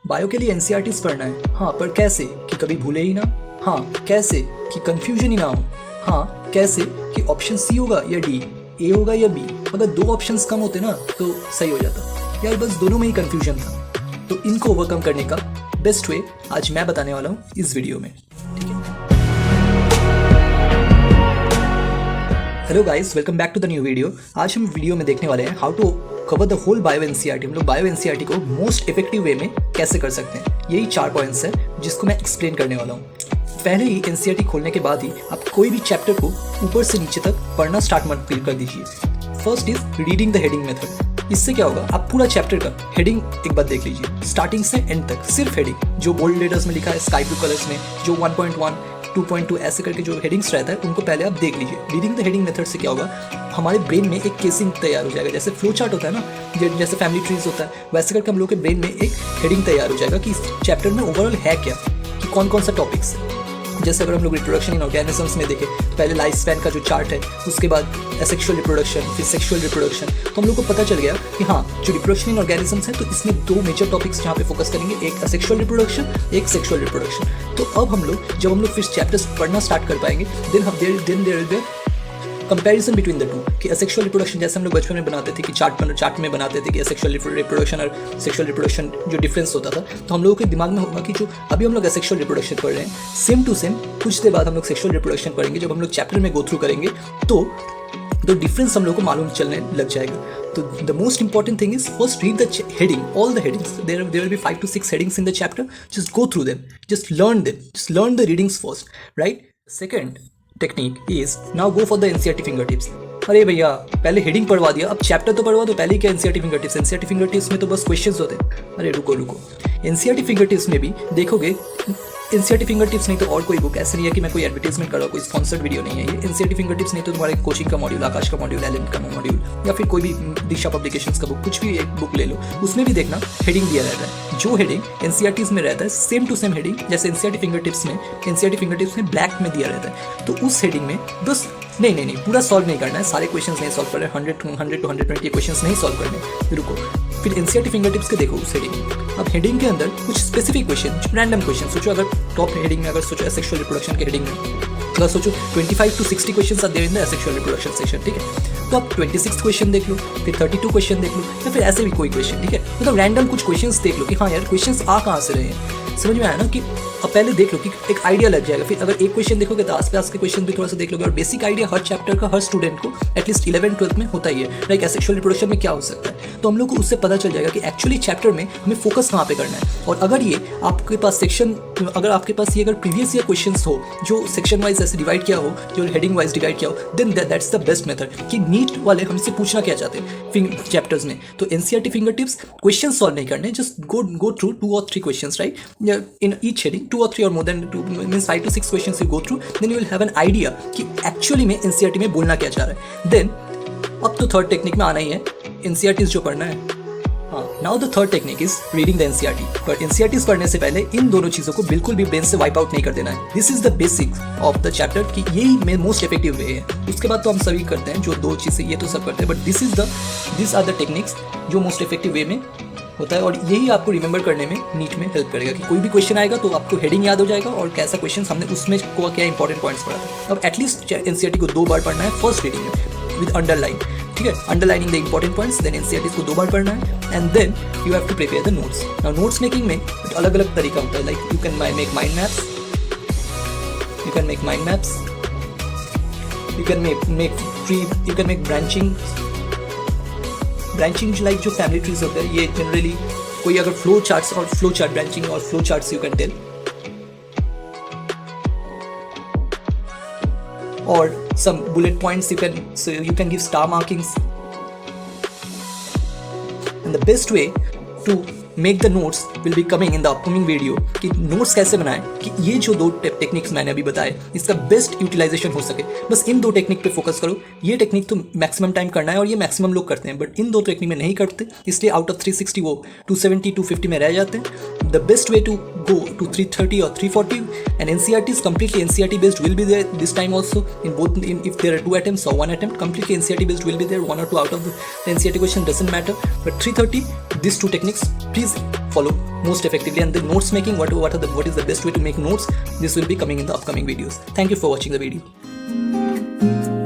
Bio के लिए NCERTs पढ़ना है, हाँ पर कैसे कि कभी भूले ही ना, हाँ कैसे कि कंफ्यूजन ही ना हो, हाँ कैसे कि ऑप्शन सी होगा या डी, ए होगा या बी। अगर दो ऑप्शंस कम होते ना तो सही हो जाता यार, बस दोनों में ही कंफ्यूजन था। तो इनको ओवरकम करने का बेस्ट वे आज मैं बताने वाला हूँ इस वीडियो में, ठीक है। Hello guys, welcome back to the new video. आज हम वीडियो में देखने वाले हैं how to cover the whole bio NCERT. हम लोग बायो एनसीईआरटी को मोस्ट इफेक्टिव वे में कैसे कर सकते हैं, यही 4 पॉइंट्स है जिसको मैं एक्सप्लेन करने वाला हूँ। पहले ही एनसीईआरटी खोलने के बाद ही आप कोई भी चैप्टर को ऊपर से नीचे तक पढ़ना स्टार्ट मत कर दीजिए। First is reading the heading method. इससे क्या होगा, आप पूरा चैप्टर का हेडिंग एक बार देख लीजिए, स्टार्टिंग से एंड तक सिर्फ हेडिंग। जो बोल्ड लेटर्स में लिखा है, स्काई ब्लू कलर्स में, जो 1.1 2.2 ऐसे करके जो हेडिंग्स रहता है उनको पहले आप देख लीजिए। रीडिंग द हेडिंग मेथड से क्या होगा, हमारे ब्रेन में एक केसिंग तैयार हो जाएगा। जैसे फ्लो चार्ट होता है ना, जैसे फैमिली ट्रीज होता है, वैसे करके हम लोग के ब्रेन में एक हेडिंग तैयार हो जाएगा कि इस चैप्टर में ओवरऑल है क्या, कि कौन कौन सा टॉपिक्स है। जैसे अगर हम लोग रिप्रोडक्शन इन ऑर्गेनिजम्स में देखें, पहले लाइफ स्पैन का जो चार्ट है, उसके बाद एसेक्सुअल रिप्रोडक्शन, फिर सेक्सुअल रिप्रोडक्शन, तो हम लोग को पता चल गया कि हाँ जो रिप्रोडक्शन इन ऑर्गेनिजम्स है तो इसमें 2 मेजर टॉपिक्स जहाँ पे फोकस करेंगे, एक एसेक्सुअल रिप्रोडक्शन, एक सेक्सुअल रिप्रोडक्शन। तो अब जब हम लोग फिर चैप्टर्स पढ़ना स्टार्ट कर पाएंगे, then there will comparison between the two. कि एसेक्सुअल रिप्रोडक्शन जैसे हम लोग बचपन में बनाते थे कि चार्ट में बनाते थे कि एसेक्सुअल रिप्रोडक्शन और सेक्सुअल रिप्रोडक्शन जो डिफरेंस होता था, तो हम लोगों के दिमाग में होगा कि जो अभी हम लोग एसेक्सुअल रिप्रोडक्शन पढ़ रहे हैं, सेम टू सेम कुछ देर बाद हम लोग सेक्सुअल रिप्रोडक्शन पढ़ेंगे। जब हम लोग चैप्टर में गो थ्रू करेंगे तो डिफरेंस हम लोग को मालूम चलने लग जाएगा। तो the most important thing is first read the heading, all the headings. There will be 5 to 6 headings in the chapter, just go through them, just learn the readings first, right. Second technique is now go for the NCERT finger tips. अरे भैया पहले heading पढ़वा दिया, अब chapter तो पढ़वा दो, पहले क्या NCERT finger tips. NCERT finger tips में तो बस क्वेश्चंस होते हैं। अरे रुको, एनसीईआरटी फिंगर टिप्स में भी देखोगे, एनसीईआरटी फिंगर टिप्स नहीं तो और कोई बुक, ऐसे नहीं है कि मैं कोई एडवर्टाइजमेंट कर रहा हूँ, कोई स्पॉन्सर्ड वीडियो नहीं है ये। एनसीईआरटी फिंगर टिप्स नहीं तो तुम्हारे कोचिंग का मॉड्यूल, आकाश का मॉड्यूल, एलिमेंट का मॉड्यूल, या फिर कोई भी दिशा पब्लिकेशंस का बुक, कुछ भी एक बुक ले लो, उसमें भी देखना हेडिंग दिया रहता है। जो हेडिंग एनसीईआरटीज में रहता है सेम टू सेम हेडिंग जैसे एनसीईआरटी फिंगर टिप्स में ब्लैक में दिया रहता है। तो उस हेडिंग में बस नहीं पूरा सॉल्व नहीं करना है, सारे क्वेश्चंस नहीं सॉल्व कर रहे, 100 to 120 क्वेश्चंस नहीं सॉल्व करने। रुको, फिर एनसीईआरटी फिंगर टिप्स के देखो उस हेडिंग। अब हेडिंग के अंदर कुछ स्पेसिफिक क्वेश्चन, रैंडम क्वेश्चन सोचो। अगर टॉप हेडिंग में अगर सोचो सेक्सुअल रिप्रोडक्शन के हेडिंग में अगर सोचो 25 to 60 questions are there in the sexual reproduction section, ठीक है। तो आप 26 क्वेश्चन देख लो, फिर 32 क्वेश्चन देख लो, या फिर ऐसे भी कोई क्वेश्चन, ठीक है। मतलब रैंडम कुछ क्वेश्चंस देख लो कि हाँ यार क्वेश्चंस आ कहाँ से रहे हैं, समझ में आया ना। कि अब पहले देख लो कि एक आइडिया लग जाएगा। फिर अगर एक क्वेश्चन देखोगे तो आसपास के क्वेश्चन भी थोड़ा सा देख लोगे, और बेसिक आइडिया हर चैप्टर का हर स्टूडेंट को एटलीस्ट 11th-12th में होता ही है। लाइक सेक्सुअल रिप्रोडक्शन में क्या हो सकता है, तो हम लोग को उससे पता चल जाएगा कि एक्चुअली चैप्टर में हमें फोकस कहाँ पे करना है। और अगर ये आपके पास अगर प्रीवियस ईयर क्वेश्चंस हो जो सेक्शन वाइज ऐसे डिवाइड किया हो, जो हेडिंग वाइज डिवाइड किया हो, then that's the best method. कि नीट वाले हमसे पूछना क्या चाहते हैं चैप्टर्स में, तो NCERT finger tips question solve नहीं करने, just go through 2 or 3 questions, right, in each heading 2 or 3 or more than 2 means 5 to 6 questions you go through, then you will have an idea कि actually में NCERT में बोलना क्या चाह रहा है। देन अब तो थर्ड टेक्निक में आना ही है, एनसीईआरटीज जो पढ़ना है। हाँ, now the third technique is reading the NCERT. पर एनसीईआरटीज पढ़ने से पहले इन दोनों चीज़ों को बिल्कुल भी ब्रेन से वाइप आउट नहीं कर देना है। This is the basic of the chapter कि यही मोस्ट इफेक्टिव वे है। उसके बाद तो हम सभी करते हैं जो 2 चीज़ें, ये तो सब करते हैं, but this are the techniques जो मोस्ट इफेक्टिव वे में होता है। और यही आपको रिमेंबर करने में नीट में हेल्प करेगा कि कोई भी क्वेश्चन आएगा तो आपको हेडिंग याद हो जाएगा और कैसा क्वेश्चन हमने उसमें क्या इंपॉर्टेंट पॉइंट्स पढ़ा था। अब एटलीस्ट एनसीईआरटी को 2 बार पढ़ना है फर्स्ट रीडिंग में विद अंडरलाइन, ठीक है, underlining the important points. Then NCERT को 2 बार पढ़ना है and then you have to prepare the notes. Now notes making में अलग अलग तरीका होता है। Like you can make mind maps, you can make branching like जो फैमिली ट्रीज होते हैं, ये जनरली कोई अगर फ्लो चार्ट ब्रांचिंग और flow charts you can tell, और some bullet points you can give star markings. And the best way to make the notes will be coming in the upcoming video कि notes कैसे बनाएं, कि ये जो 2 techniques मैंने अभी बताए इसका बेस्ट यूटिलाइजेशन हो सके। बस इन 2 टेक्निक पे फोकस करो। ये टेक्निक तो मैक्सिमम टाइम करना है और ये मैक्सिमम लोग करते हैं, बट इन 2 टेक्निक में नहीं करते, इसलिए आउट ऑफ 360 वो 270 250 में रह जाते हैं। The best way to go to 330 or 340 and NCERT is completely NCERT based will be there this time also in both if there are 2 attempts or 1 attempt, completely NCERT based will be there. 1 or 2 out of the NCERT question doesn't matter, but 330 these 2 techniques please follow. most effectively, and the notes making, what is the best way to make notes, this will be coming in the upcoming videos. Thank you for watching the video.